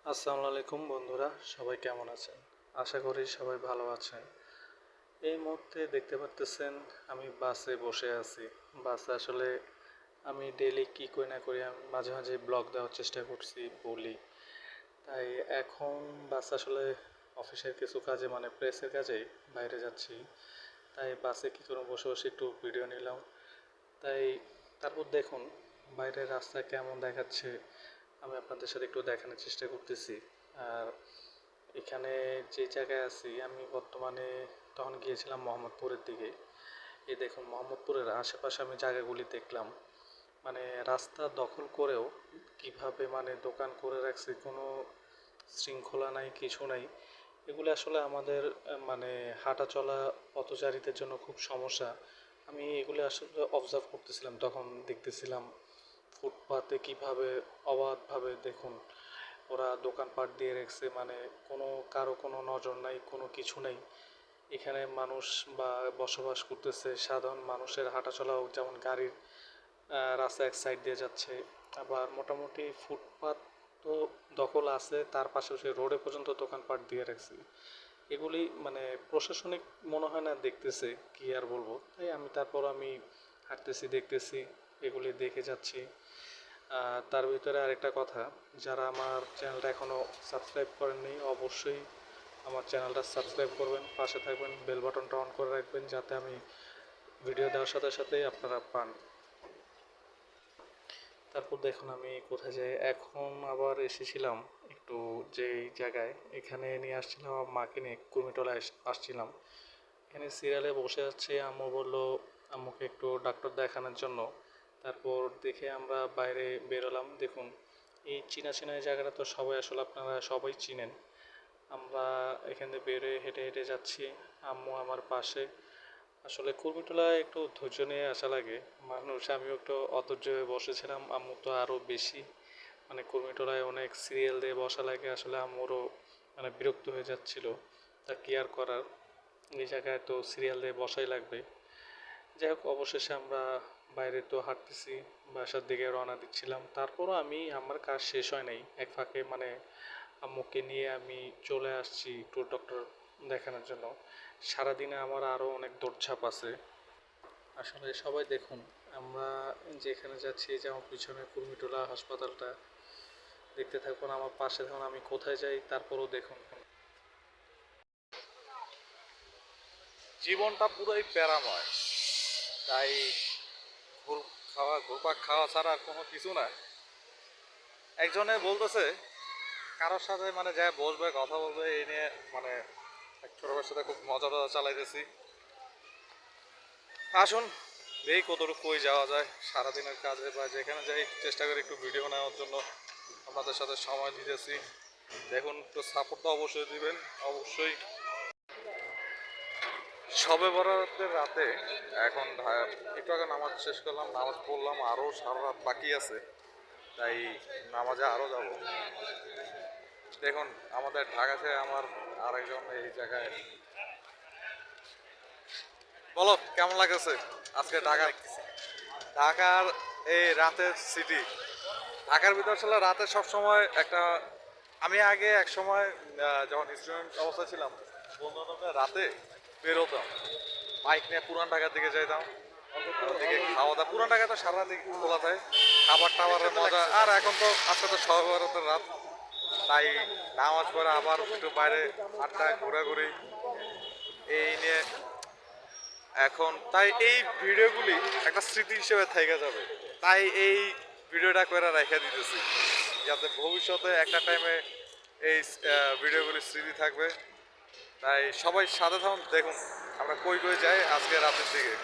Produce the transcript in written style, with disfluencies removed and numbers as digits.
আসসালামু আলাইকুম বন্ধুরা, সবাই কেমন আছেন? আশা করি সবাই ভালো আছেন। এই মুহূর্তে দেখতে পারতেছেন আমি বাসে বসে আছি। বাসে আসলে আমি ডেইলি কী করি না করি আমি মাঝে মাঝে ব্লগ দেওয়ার চেষ্টা করছি, বলি। তাই এখন বাসে আসলে অফিসের কিছু কাজে মানে প্রেসের কাজে বাইরে যাচ্ছি। তাই বাসে কী করে বসে বসে একটু ভিডিও নিলাম। তাই তারপর দেখুন বাইরের রাস্তা কেমন দেখাচ্ছে, আমি আপনাদের সাথে একটু দেখানোর চেষ্টা করতেছি। আর এখানে যে জায়গায় আছি আমি বর্তমানে তখন গিয়েছিলাম মোহাম্মদপুরের দিকে। এই দেখুন মোহাম্মদপুরের আশেপাশে আমি জায়গাগুলি দেখলাম, মানে রাস্তা দখল করেও কিভাবে মানে দোকান করে রাখছে, কোনো শৃঙ্খলা নাই, কিছু নাই। এগুলো আসলে আমাদের মানে হাঁটা চলা পথচারীদের জন্য খুব সমস্যা। আমি এগুলো আসলে অবজার্ভ করতেছিলাম, তখন দেখতেছিলাম ফুটপাতে কিভাবে অবাধভাবে দেখুন ওরা দোকানপাট দিয়ে রাখছে, মানে কারো কোনো নজর নাই, কোনো কিছু নেই। এখানে মানুষ বা বসবাস করতেছে, সাধারণ মানুষের হাঁটাচলাও যেমন গাড়ির রাস্তা এক সাইড দিয়ে যাচ্ছে, আবার মোটামুটি ফুটপাত তো দখল আছে, তার পাশাপাশি রোডে পর্যন্ত দোকানপাট দিয়ে রাখছে। এগুলি মানে প্রশাসনিক মনে হয় না দেখতেছে, কি আর বলবো। তাই আমি হাঁটতেছি, দেখতেছি, এগুলি দেখে যাচ্ছি। তার ভিতরে আরেকটা কথা, যারা আমার চ্যানেলটা এখনও সাবস্ক্রাইব করেননি অবশ্যই আমার চ্যানেলটা সাবস্ক্রাইব করবেন, পাশে থাকবেন, বেল বাটনটা অন করে রাখবেন যাতে আমি ভিডিও দেওয়ার সাথে সাথে আপনারা পান। তারপর দেখুন আমি কোথায় যাই, এখন আবার এসেছিলাম একটু যেই জায়গায়, এখানে নিয়ে আসছিলাম আমার মাকে নিয়ে কুর্মিটোলায় আসছিলাম। এখানে সিরিয়ালে বসে আছে, আম্মু বললো আম্মুকে একটু ডাক্তার দেখানোর জন্য। তারপর দেখে আমরা বাইরে বেরোলাম। দেখুন এই চিনা চিনা এই জায়গাটা তো সবাই আসলে আপনারা সবাই চিনেন। আমরা এখানে বেরোয় হেঁটে হেঁটে যাচ্ছি, আম্মু আমার পাশে। আসলে কুর্মিটোলায় একটু ধৈর্য নিয়ে আসা লাগে মানুষ, আমিও একটু অধৈর্য হয়ে বসেছিলাম, আম্মু তো আরও বেশি। মানে কুর্মিটোলায় অনেক সিরিয়াল দিয়ে বসা লাগে, আসলে আম্মুরও মানে বিরক্ত হয়ে যাচ্ছিল। তা কি আর করার, এই জায়গায় তো সিরিয়াল দিয়ে বসাই লাগবে। যাই হোক অবশেষে আমরা বাইরে তো হাঁটতেছি, বাসার দিকে রওনা দিচ্ছিলাম। তারপরও আমার কাজ শেষ হয় নাই, এক ফাঁকে মানে আম্মুকে নিয়ে আমি চলে আসছি ট্যুর ডক্টর দেখানোর জন্য। সারাদিনে আমার আরও অনেক দৌড়ঝাঁপ আছে। আসলে সবাই দেখুন আমরা যেখানে যাচ্ছি, যে আমার পিছনে কুর্মিটোলা হাসপাতালটা, দেখতে থাকুন, আমার পাশে থাকুন, আমি কোথায় যাই তারপরও দেখুন। জীবনটা পুরোই প্যারাময়। তাই ঘুরপাক খাওয়া ছাড়া আর কোনো কিছু না। একজনে বলতেছে কারোর সাথে মানে যায় বসবে, কথা বলবে, এই নিয়ে মানে এক ছোট ভাইয়ের সাথে খুব মজা টজা চালাইতেছি। আসুন দেখি কতটুকু কই যাওয়া যায়। সারাদিনের কাজে বা যেখানে যাই চেষ্টা করি একটু ভিডিও নেওয়ার জন্য, আপনাদের সাথে সময় দিতেছি। দেখুন একটু সাপোর্ট তো অবশ্যই দিবেন, অবশ্যই। শবে বরাতের রাতে এখন একটু আগে নামাজ শেষ করলাম, নামাজ পড়লাম, আরও সারা রাত বাকি আছে। তাই নামাজে আরও যাব। দেখুন আমাদের ঢাকাতে আমার আরেকজন এই জায়গায়। বলো কেমন লাগতেছে আজকে ঢাকার এই রাতের সিটি। ঢাকার ভিতর ছিল রাতে সব সময় একটা। আমি আগে এক সময় যখন স্টুডেন্ট অবস্থা ছিলাম, বন্ধু বান্ধবরা রাতে বেরোতাম, বাইক নিয়ে পুরান ঢাকার দিকে যাইতাম। ওদিকে খাওয়া দাওয়া, পুরান ঢাকা তো সারা দিক খোলা থাকে, খাবার টাবারের মজা। আর এখন তো আজকে তো শবে বরাতের রাত, তাই নামাজ পড়ে আবার একটু বাইরে আড্ডায় ঘোরাঘুরি এই নিয়ে এখন। তাই এই ভিডিওগুলি একটা স্মৃতি হিসেবে থেকে যাবে। তাই এই ভিডিওটা করে রেখে দিতেছি, যাতে ভবিষ্যতে একটা টাইমে এই ভিডিওগুলি স্মৃতি থাকবে। তাই সবাই সাথে থাকুন, দেখুন আমরা কই কই যাই আজকে রাতের দিকে।